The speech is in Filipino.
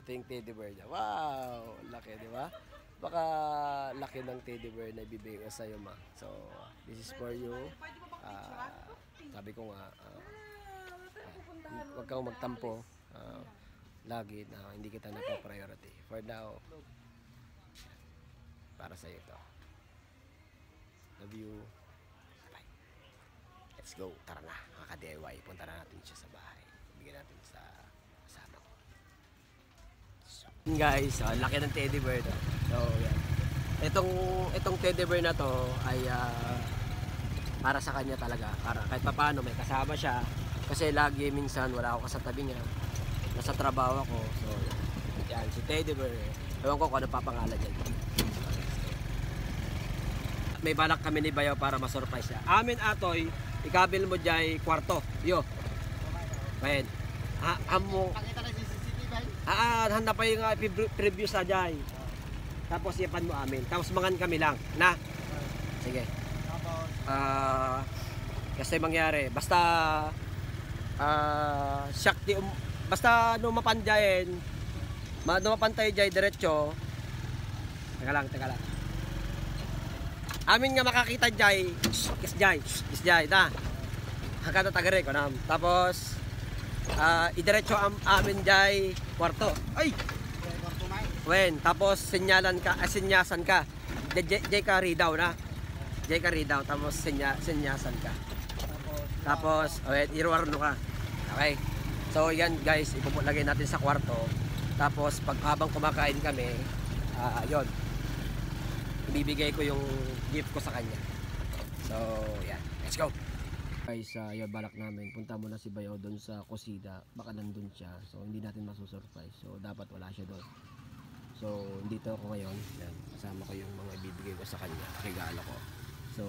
Ito yung teddy bear niya. Wow! Laki, di ba? Baka laki ng teddy bear na ibibigay ko sa'yo, ma. So, this is for you. Sabi ko nga, huwag kang magtampo. Lagi na hindi kita napapriority. For now, para sa'yo ito. Love you. Bye. Let's go. Tara na, mga ka-DIY. Punta na natin siya sa bahay. Bigyan natin sa kasama ko. So, guys, laki ng teddy bear to. So, yan. Itong teddy bear na to ay para sa kanya talaga. Para kahit paano may kasama siya. Kasi lagi minsan wala ako sa tabi niya. Nasa trabaho ako. So, yan. Si teddy bear. Ewan ko kung ano papangalan niya. May balak kami ni Bayaw para ma-surprise siya. Amin atoy, ikabil mo dyan kwarto. Yo. Bayan. Amo. Pakita na si CCTV ba? Handa pa yung preview sa dyan. Tapos ipan mo amin. Tapos mangan kami lang. Na? Sige. Tapos, kasi mangyari. Basta shakti basta no mapanjayin. No mapantay dyan diretso. Teka lang. Amin nga makakita dyan. Kis dyan. Na. Hanggang tagare ko na. Tapos idiretso amin dyan kwarto. Ay! Wen, tapos sinyasan ka. Jay ka ridaw na. Jay ka ridaw, tapos sinyasan ka. Tapos, iruwarno ka. Okay. So, yan guys, ipupulagay natin sa kwarto. Tapos, habang kumakain kami, yon, ibibigay ko yung gift ko sa kanya. So, yan. Let's go! Guys, yung balak namin, punta muna si Bayaw doon sa kusina. Baka nandun siya. So, hindi natin masusurprise. So, dapat wala siya doon. So, dito ako ngayon. Yan. Kasama ko yung mga ibibigay ko sa kanya. Regalo ko. So,